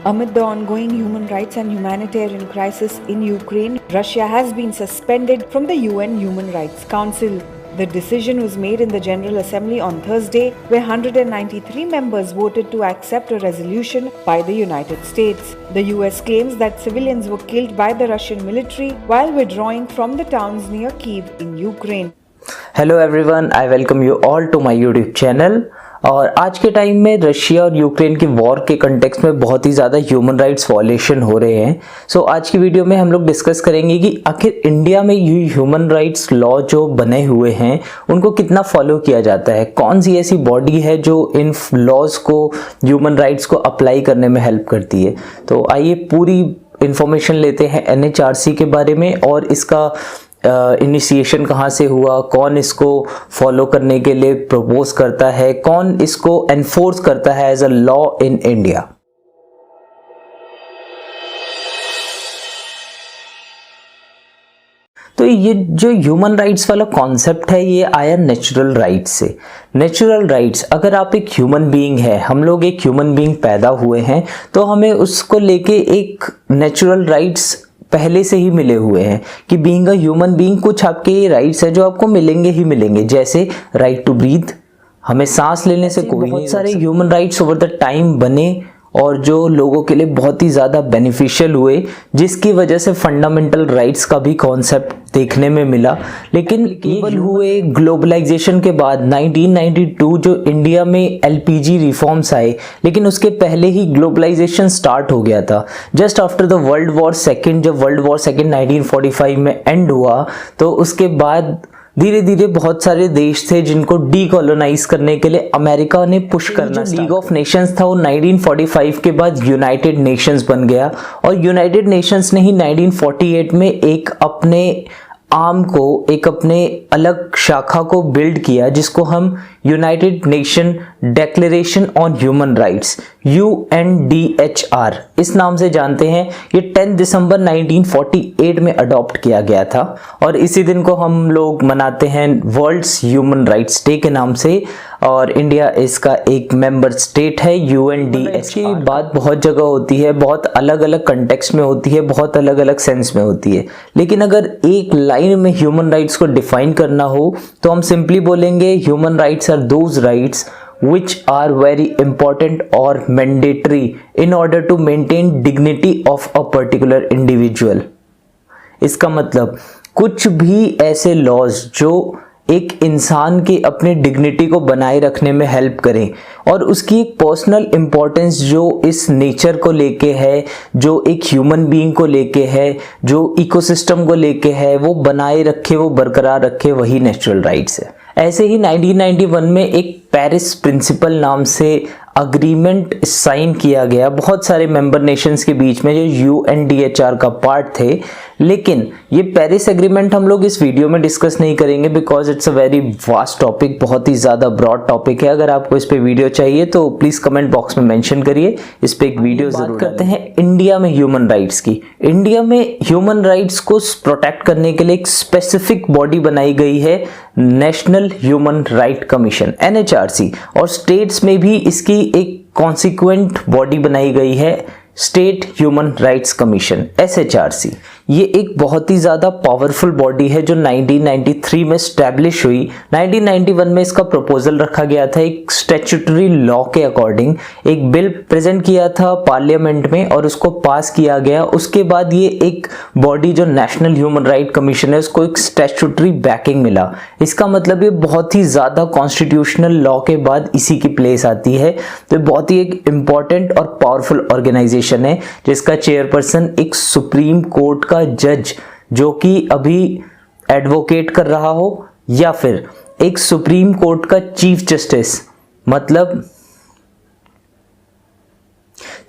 Amid the ongoing human rights and humanitarian crisis in Ukraine, Russia has been suspended from the UN Human Rights Council. The decision was made in the General Assembly on Thursday, where 193 members voted to accept a resolution by the United States. The US claims that civilians were killed by the Russian military while withdrawing from the towns near Kyiv in Ukraine. Hello everyone, I welcome you all to my YouTube channel. और आज के time में Russia और Ukraine की war के context में बहुत ही ज़्यादा ह्यूमन राइट्स वॉयलेशन हो रहे हैं। सो आज की वीडियो में हम लोग डिस्कस करेंगे कि आखिर इंडिया में ये ह्यूमन राइट्स लॉ जो बने हुए हैं उनको कितना फॉलो किया जाता है, कौन सी ऐसी बॉडी है जो इन लॉज को, ह्यूमन राइट्स को अप्लाई करने में हेल्प करती है। तो आइए पूरी इंफॉर्मेशन लेते हैं NHRC के बारे में और इसका इनिशिएशन कहाँ से हुआ, कौन इसको फॉलो करने के लिए प्रपोज करता है, कौन इसको एनफोर्स करता है as a law in India. तो ये जो ह्यूमन राइट्स वाला कॉन्सेप्ट है ये आया नेचुरल राइट्स से। नेचुरल राइट्स, अगर आप एक ह्यूमन बीइंग है, हम लोग एक ह्यूमन बीइंग पैदा हुए हैं, तो हमें उसको लेके एक नेचुरल राइट्स पहले से ही मिले हुए हैं कि बीइंग अ ह्यूमन बीइंग कुछ आपके राइट्स है जो आपको मिलेंगे ही मिलेंगे, जैसे राइट टू ब्रीथ, हमें सांस लेने से कोई बहुत सारे human rights over the time बने और जो लोगों के लिए बहुत ही ज़्यादा बेनिफिशियल हुए, जिसकी वजह से फंडामेंटल राइट्स का भी कॉन्सेप्ट देखने में मिला। लेकिन केवल हुए ग्लोबलाइजेशन के बाद 1992 जो इंडिया में LPG रिफॉर्म्स आए, लेकिन उसके पहले ही ग्लोबलाइजेशन स्टार्ट हो गया था। Just after the world war second, जब वर्ल्ड वॉर सेकेंड 1945 में एंड हुआ, तो उसके बाद धीरे धीरे बहुत सारे देश थे जिनको डीकोलोनाइज करने के लिए अमेरिका ने पुश करना। लीग ऑफ नेशंस था वो 1945 के बाद यूनाइटेड नेशंस बन गया और यूनाइटेड नेशंस ने ही 1948 में एक अपने आर्म को, एक अपने अलग शाखा को बिल्ड किया जिसको हम United nation declaration on human rights UNDHR इस नाम से जानते हैं। ये 10 दिसंबर 1948 में अडॉप्ट किया गया था और इसी दिन को हम लोग मनाते हैं वर्ल्ड्स ह्यूमन राइट्स डे के नाम से, और इंडिया इसका एक मेंबर स्टेट है UNDHR की बात बहुत जगह होती है, बहुत अलग अलग कंटेक्स्ट में होती है, बहुत अलग अलग सेंस में होती है। लेकिन अगर एक लाइन में ह्यूमन राइट्स को डिफाइन करना हो तो हम सिंपली बोलेंगे human rights are those rights which are very important or mandatory in order to maintain dignity of a particular individual। इसका मतलब कुछ भी ऐसे लॉज जो एक इंसान के अपने डिग्निटी को बनाए रखने में हेल्प करें और उसकी एक पर्सनल इम्पोर्टेंस जो इस नेचर को लेके है, जो एक ह्यूमन बीइंग को लेके है, जो इकोसिस्टम को लेके है, वो बनाए रखे, वो बरकरार रखे, वही नेचुरल राइट्स है। ऐसे ही 1991 में एक पेरिस प्रिंसिपल नाम से अग्रीमेंट साइन किया गया बहुत सारे मेंबर नेशंस के बीच में जो UNDHR का पार्ट थे। लेकिन ये पेरिस एग्रीमेंट हम लोग इस वीडियो में डिस्कस नहीं करेंगे because it's a very vast topic, बहुत ही ज़्यादा ब्रॉड टॉपिक है। अगर आपको इस पे वीडियो चाहिए तो प्लीज़ कमेंट बॉक्स में मेंशन करिए, इस पे एक वीडियो जरूर करते हैं। इंडिया में ह्यूमन राइट्स की, इंडिया में ह्यूमन राइट्स को प्रोटेक्ट करने के लिए एक स्पेसिफिक बॉडी बनाई गई है, national human right commission NHRC, और स्टेट्स में भी इसकी एक कॉन्सिक्वेंट बॉडी बनाई गई है, state human rights commission SHRC। ये एक बहुत ही ज़्यादा पावरफुल बॉडी है जो 1993 में स्टैब्लिश हुई। 1991 में इसका प्रपोजल रखा गया था, एक स्टैट्यूटरी लॉ के अकॉर्डिंग एक बिल प्रेजेंट किया था पार्लियामेंट में और उसको पास किया गया। उसके बाद ये एक बॉडी जो नेशनल ह्यूमन राइट कमीशन है उसको एक स्टैट्यूटरी बैकिंग मिला। इसका मतलब ये बहुत ही ज़्यादा कॉन्स्टिट्यूशनल लॉ के बाद इसी की प्लेस आती है। तो बहुत ही एक इम्पॉर्टेंट और पावरफुल ऑर्गेनाइजेशन है जिसका चेयरपर्सन एक सुप्रीम कोर्ट का जज जो कि अभी एडवोकेट कर रहा हो, या फिर एक सुप्रीम कोर्ट का चीफ जस्टिस, मतलब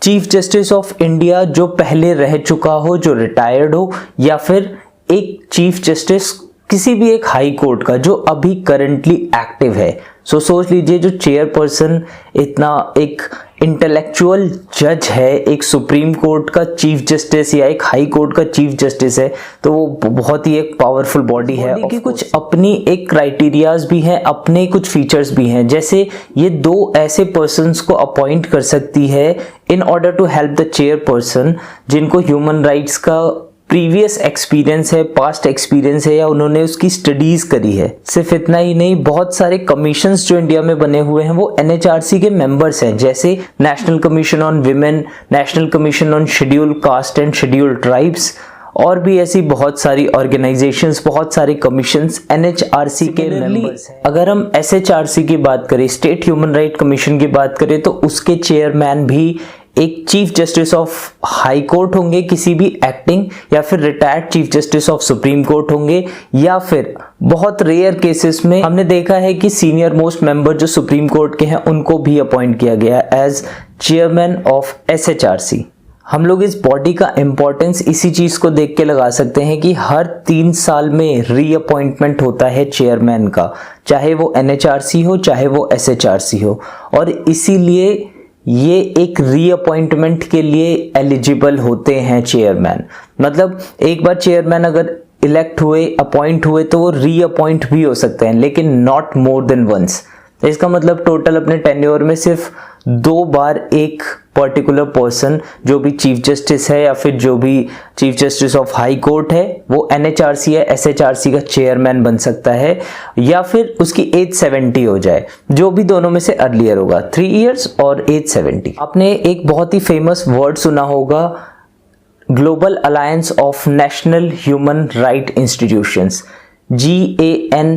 चीफ जस्टिस ऑफ इंडिया जो पहले रह चुका हो, जो रिटायर्ड हो, या फिर एक चीफ जस्टिस किसी भी एक हाई कोर्ट का जो अभी करंटली एक्टिव है। सो सोच लीजिए जो चेयरपर्सन इतना एक इंटेलेक्चुअल जज है, एक सुप्रीम कोर्ट का चीफ जस्टिस या एक हाई कोर्ट का चीफ जस्टिस है, तो वो बहुत ही एक पावरफुल बॉडी है। कि कुछ अपनी एक क्राइटेरियाज भी हैं, अपने कुछ फीचर्स भी हैं। जैसे ये 2 ऐसे पर्सन्स को अपॉइंट कर सकती है in order to help the chairperson, जिनको ह्यूमन राइट्स का प्रीवियस एक्सपीरियंस है, पास्ट एक्सपीरियंस है, या उन्होंने उसकी स्टडीज करी है। सिर्फ इतना ही नहीं, बहुत सारे कमीशंस जो इंडिया में बने हुए हैं वो NHRC के मेंबर्स हैं, जैसे national commission on women, national commission on scheduled caste and scheduled tribes, और भी ऐसी बहुत सारी ऑर्गेनाइजेशंस, बहुत सारे कमीशंस NHRC के मेंबर्स हैं। अगर हम SHRC की बात करें, स्टेट ह्यूमन राइट कमीशन की बात करें, तो उसके चेयरमैन भी एक chief justice of high court होंगे, किसी भी एक्टिंग, या फिर retired chief justice of supreme court होंगे, या फिर बहुत रेयर केसेस में हमने देखा है कि सीनियर मोस्ट मेंबर जो सुप्रीम कोर्ट के हैं उनको भी अपॉइंट किया गया एज चेयरमैन ऑफ SHRC। हम लोग इस बॉडी का इंपॉर्टेंस इसी चीज को देख के लगा सकते हैं कि हर 3 साल में रीअपॉइंटमेंट होता है चेयरमैन का, चाहे वो NHRC हो चाहे वो SHRC हो, और इसीलिए ये एक रीअपॉइंटमेंट के लिए एलिजिबल होते हैं चेयरमैन। मतलब एक बार चेयरमैन अगर इलेक्ट हुए, अपॉइंट हुए, तो वो रीअपॉइंट भी हो सकते हैं, लेकिन नॉट मोर देन वंस। इसका मतलब टोटल अपने टेन्योर में सिर्फ 2 बार एक पर्टिकुलर पर्सन, जो भी चीफ जस्टिस है या फिर जो भी chief justice of high court है, वो NHRC या SHRC का चेयरमैन बन सकता है, या फिर उसकी एज 70 हो जाए, जो भी दोनों में से अर्लियर होगा, 3 इयर्स और एज 70। आपने एक बहुत ही फेमस वर्ड सुना होगा, global alliance of national human right institutions, GANHRI,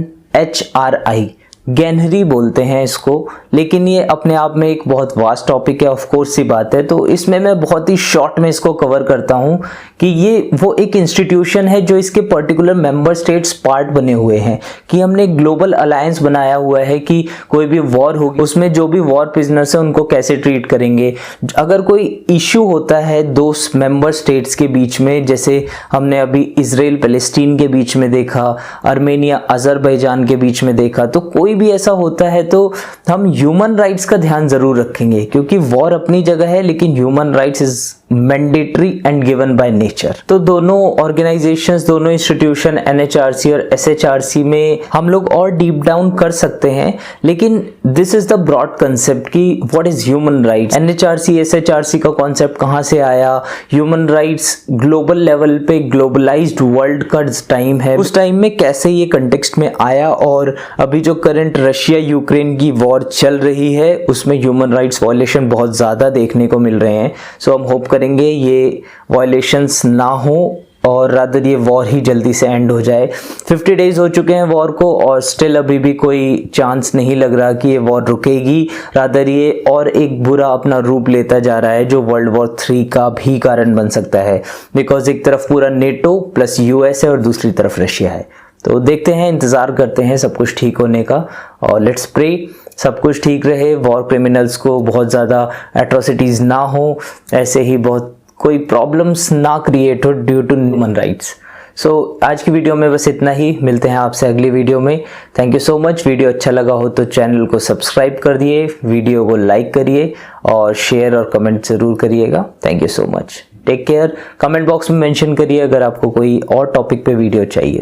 गैनहरी बोलते हैं इसको, लेकिन ये अपने आप में एक बहुत वास्ट टॉपिक है, ऑफ कोर्स सी बात है। तो इसमें मैं बहुत ही शॉर्ट में इसको कवर करता हूँ कि ये वो एक इंस्टीट्यूशन है जो इसके पर्टिकुलर मेंबर स्टेट्स पार्ट बने हुए हैं, कि हमने ग्लोबल अलायंस बनाया हुआ है कि कोई भी वॉर होगी उसमें जो भी वॉर प्रिजनर्स हैं उनको कैसे ट्रीट करेंगे। अगर कोई इश्यू होता है 2 मेंबर स्टेट्स के बीच में, जैसे हमने अभी इजराइल पैलेस्टीन के बीच में देखा, आर्मेनिया अजरबैजान के बीच में देखा, तो कोई भी ऐसा होता है तो हम ह्यूमन राइट्स का ध्यान जरूर रखेंगे, क्योंकि वॉर अपनी जगह है लेकिन human rights is mandatory and given by nature. तो दोनों ऑर्गेनाइजेशंस, दोनों इंस्टीट्यूशन NHRC और SHRC में हम लोग और डीप डाउन कर सकते हैं, लेकिन this is the broad concept कि what is human rights. NHRC SHRC का कॉन्सेप्ट कहां से आया, ह्यूमन राइट्स ग्लोबल लेवल पे, ग्लोबलाइज्ड वर्ल्ड का टाइम है, उस टाइम में कैसे ये कंटेक्स्ट में आया, और अभी जो करंट रशिया यूक्रेन की वॉर चल रही है उसमें ह्यूमन राइट्स वायलेशन बहुत ज्यादा देखने को मिल रहे हैं। सो हम होप करेंगे ये वायलेशंस ना हो और रादर ये वॉर ही जल्दी से एंड हो जाए। 50 डेज हो चुके हैं वॉर को और स्टिल अभी भी कोई चांस नहीं लग रहा कि ये वॉर रुकेगी, रादर ये और एक बुरा अपना रूप लेता जा रहा है जो वर्ल्ड वॉर 3 का भी कारण बन सकता है, बिकॉज एक तरफ पूरा नेटो प्लस US है और दूसरी तरफ रशिया है। तो देखते हैं, इंतज़ार करते हैं सब कुछ ठीक होने का, और लेट्स प्रे सब कुछ ठीक रहे, वॉर क्रिमिनल्स को बहुत ज़्यादा एट्रोसिटीज़ ना हो, ऐसे ही बहुत कोई प्रॉब्लम्स ना क्रिएट हो ड्यू टू ह्यूमन राइट्स। सो आज की वीडियो में बस इतना ही, मिलते हैं आपसे अगली वीडियो में। Thank you so much. Video अच्छा लगा हो तो चैनल को सब्सक्राइब कर दिए, वीडियो को लाइक करिए और शेयर और कमेंट ज़रूर करिएगा। Thank you so much. Take care. Comment box में मेंशन करिए अगर आपको कोई और टॉपिक पे वीडियो चाहिए।